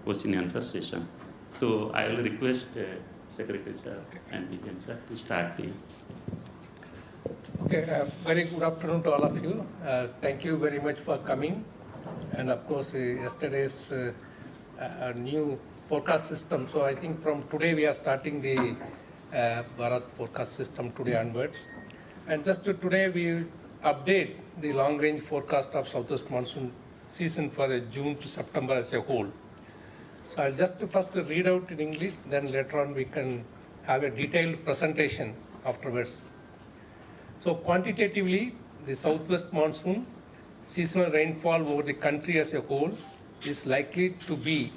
question answer session. So I will request Secretary Sir and BGM Sir to start the. Okay, very good afternoon to all of you. Thank you very much for coming. And of course, yesterday's new forecast system. So I think from today we are starting the Bharat forecast system today onwards. And just today we update the long-range forecast of southwest monsoon season for June to September as a whole. So I'll just first read out in English, then later on we can have a detailed presentation afterwards. So quantitatively, the southwest monsoon seasonal rainfall over the country as a whole is likely to be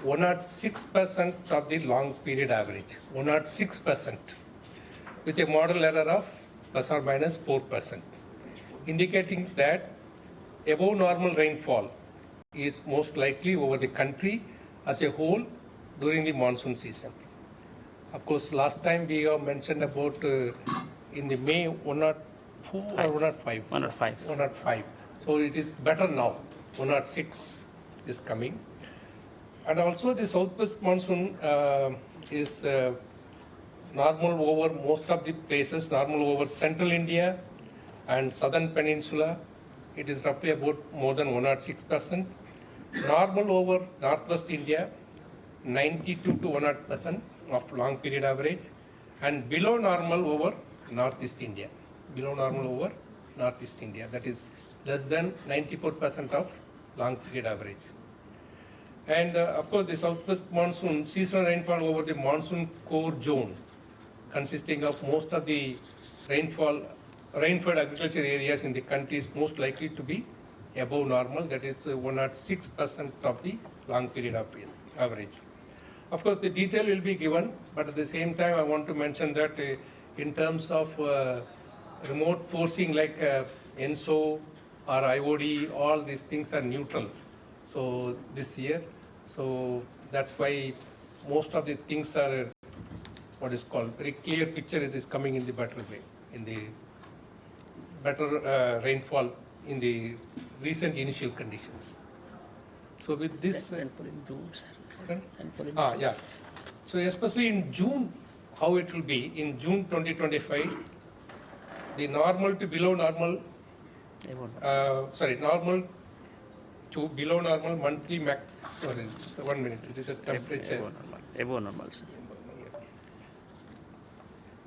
106% of the long period average, 106%, with a model error of plus or minus 4%, indicating that above normal rainfall is most likely over the country as a whole during the monsoon season. Of course, last time we have mentioned about in the May 104 or 105? 105. 105. So it is better now. 106 is coming. And also the southwest monsoon is normal over most of the places, normal over central India and southern peninsula. It is roughly about more than 106%. Normal over northwest India, 92 to 100% of long period average, and below normal over northeast India. Below normal over northeast India, that is less than 94% of long period average. And of course, the southwest monsoon seasonal rainfall over the monsoon core zone, consisting of most of the rainfall agriculture areas in the country, is most likely to be above normal, that is 106% of the long period average. Of course, the detail will be given, but at the same time, I want to mention that in terms of remote forcing like ENSO or IOD, all these things are neutral. So this year, so that's why most of the things are what is called very clear picture. It is coming in the better way, in the better rainfall in the recent initial conditions. So with this, yeah. So especially in June, how it will be in June 2025, the normal to below normal, normal to below normal monthly max. Sorry, so 1 minute. It is a temperature. Above normal.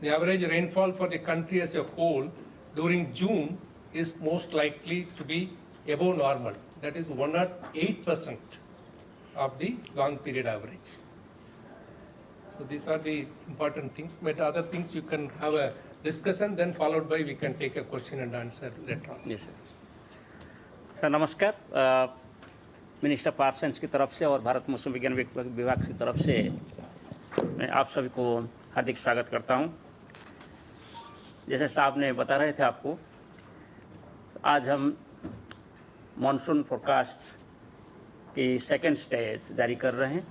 The average rainfall for the country as a whole during June is most likely to be above normal. That is 108% of the long period average. So these are the important things. But other things you can have a discussion, then followed by we can take a question and answer later on. Yes, sir. Sir नमस्कार, minister power science की तरफ से और भारत मौसम विज्ञान विभाग की तरफ से मैं आप सभी को हार्दिक स्वागत करता हूं। जैसे साहब ने बता रहे थे आपको, आज हम मॉनसून फोरकास्ट की सेकंड स्टेज जारी कर रहे हैं।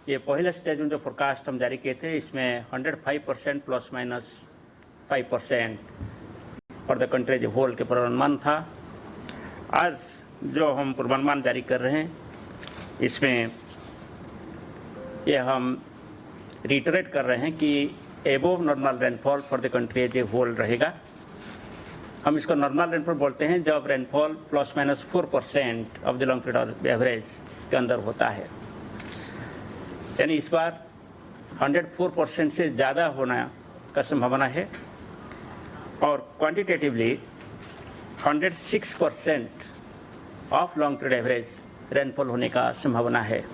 ये पहले स्टेज में जो फोरकास्ट हम जारी किए थे, इसमें 105% plus minus 5% for the country जो होल के पूर्वानुमान था। आज जो हम पूर्वानुमान जारी कर रहे हैं, इसमें ये हम रिटरेट कर रहे हैं कि above normal rainfall for the country as a whole रहेगा। हम इसको नॉर्मल रेनफॉल बोलते हैं जब rainfall plus minus 4% of the long period average के अंदर होता है। यानी इस बार 104% से ज़्यादा होना का संभावना है और quantitatively 106% of long period average rainfall होने का संभावना है।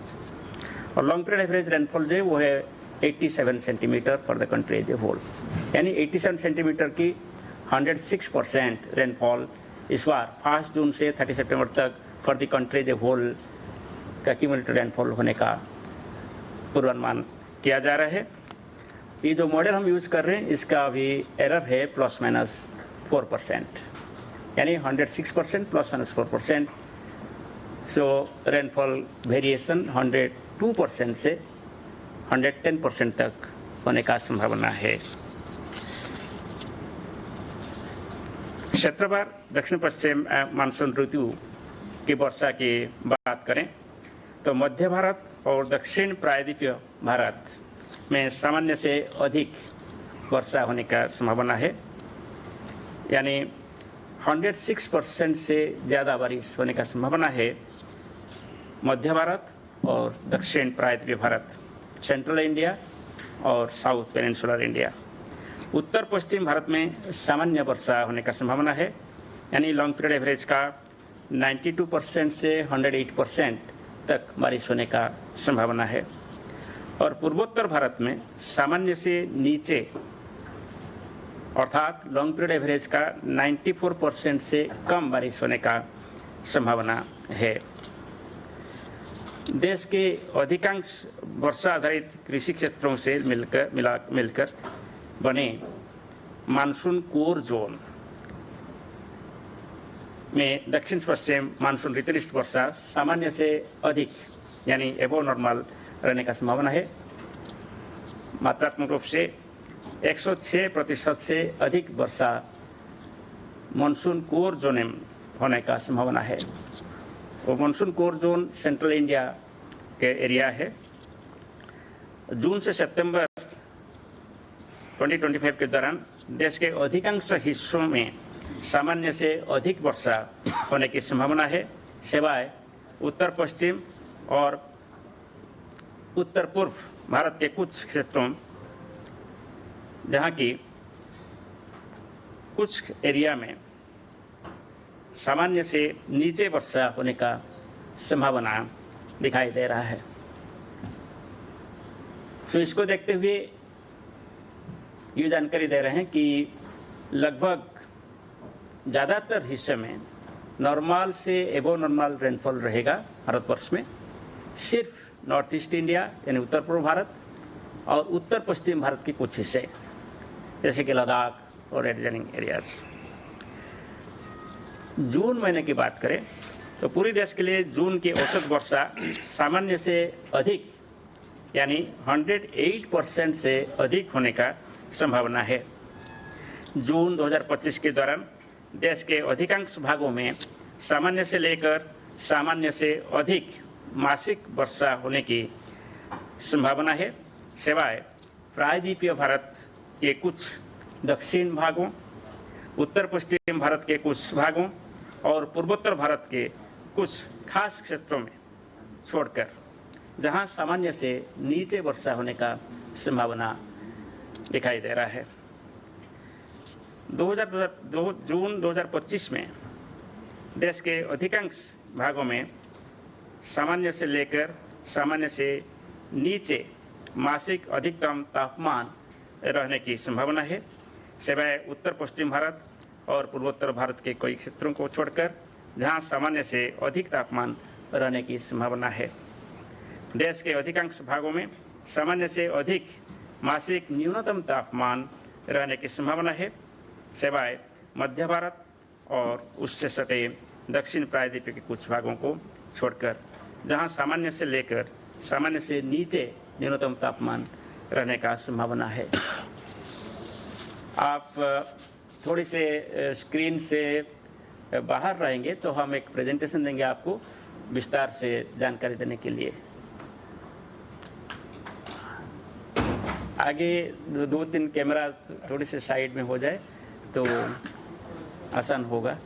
और लॉन्ग पीरियड एवरेज रेनफॉल जो है वो है 87 centimetre for the country as a whole. यानी 87 सेंटीमीटर की 106% रेनफॉल इस बार 5 जून से 30 सितंबर तक for the country as a whole का क्यूमुलेटिव रेनफॉल होने का पूर्वानुमान किया जा रहा है। ये जो मॉडल हम यूज़ कर रहे हैं, इसका अभी एरर है प्लस माइनस 4%, यानी 106% प्लस माइनस 4%। सो रेनफॉल वेरिएशन 102% से 110% तक होने का संभावना है। क्षेत्रवार दक्षिण पश्चिम मानसून ऋतु की वर्षा की बात करें तो मध्य भारत और दक्षिण प्रायद्वीपीय भारत में सामान्य से अधिक वर्षा होने का संभावना है, यानी 106% से ज़्यादा बारिश होने का संभावना है मध्य भारत और दक्षिण प्रायद्वीपीय भारत, सेंट्रल इंडिया और साउथ पेनिनसुलर इंडिया। उत्तर पश्चिम भारत में सामान्य वर्षा होने का संभावना है, यानी लॉन्ग पीरियड एवरेज का 92% से 108% तक बारिश होने का संभावना है। और पूर्वोत्तर भारत में सामान्य से नीचे अर्थात लॉन्ग पीरियड एवरेज का 94% से कम बारिश होने का संभावना है। देश के अधिकांश वर्षा आधारित कृषि क्षेत्रों से मिलकर बने मानसून कोर जोन में दक्षिण पश्चिम मानसून ऋतुनिष्ठ वर्षा सामान्य से अधिक यानी एबो नॉर्मल रहने का संभावना है। मात्रात्मक रूप से 106% से अधिक वर्षा मानसून कोर जोन में होने का संभावना है। वो monsoon core zone central India के एरिया है। जून से सितंबर 2025 के दौरान देश के अधिकांश हिस्सों में सामान्य से अधिक वर्षा होने की संभावना है, सिवाय उत्तर पश्चिम और उत्तर पूर्व भारत के कुछ क्षेत्रों, जहां की कुछ एरिया में सामान्य से नीचे वर्षा होने का संभावना दिखाई दे रहा है। तो इसको देखते हुए ये जानकारी दे रहे हैं कि लगभग ज़्यादातर हिस्से में नॉर्मल से एबो नॉर्मल रेनफॉल रहेगा भारतवर्ष में। सिर्फ नॉर्थ ईस्ट इंडिया यानी उत्तर पूर्व भारत और उत्तर पश्चिम भारत के कुछ हिस्से जैसे कि लद्दाख और एडजॉइनिंग एरियाज। जून महीने की बात करें तो पूरे देश के लिए जून की औसत वर्षा सामान्य से अधिक यानी 108% से अधिक होने का संभावना है। जून 2025 के दौरान देश के अधिकांश भागों में सामान्य से लेकर सामान्य से अधिक मासिक वर्षा होने की संभावना है, सिवाय प्रायद्वीपीय भारत के कुछ दक्षिण भागों, उत्तर पश्चिम भारत के कुछ भागों और पूर्वोत्तर भारत के कुछ खास क्षेत्रों में छोड़कर, जहां सामान्य से नीचे वर्षा होने का संभावना दिखाई दे रहा है। जून 2025 में देश के अधिकांश भागों में सामान्य से लेकर सामान्य से नीचे मासिक अधिकतम तापमान रहने की संभावना है, सिवाय उत्तर पश्चिम भारत और पूर्वोत्तर भारत के कई क्षेत्रों को छोड़कर, जहां सामान्य से अधिक तापमान रहने की संभावना है। देश के अधिकांश भागों में सामान्य से अधिक मासिक न्यूनतम तापमान रहने की संभावना है, सिवाय मध्य भारत और उससे सटे दक्षिण प्रायद्वीप के कुछ भागों को छोड़कर, जहां सामान्य से लेकर सामान्य से नीचे न्यूनतम तापमान रहने का संभावना है। आप थोड़ी से स्क्रीन से बाहर रहेंगे तो हम एक प्रेजेंटेशन देंगे आपको विस्तार से जानकारी देने के लिए। आगे 2-3 कैमरा थोड़ी से साइड में हो जाए तो आसान होगा।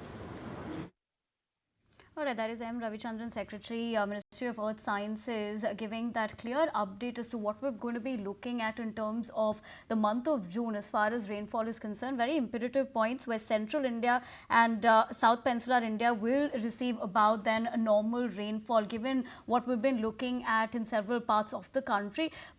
All right, that is M. Ravichandran, Secretary, Ministry of Earth Sciences, giving that clear update as to what we're going to be looking at in terms of the month of June as far as rainfall is concerned. Very imperative points where central India and South Peninsular India will receive about then a normal rainfall given what we've been looking at in several parts of the country. But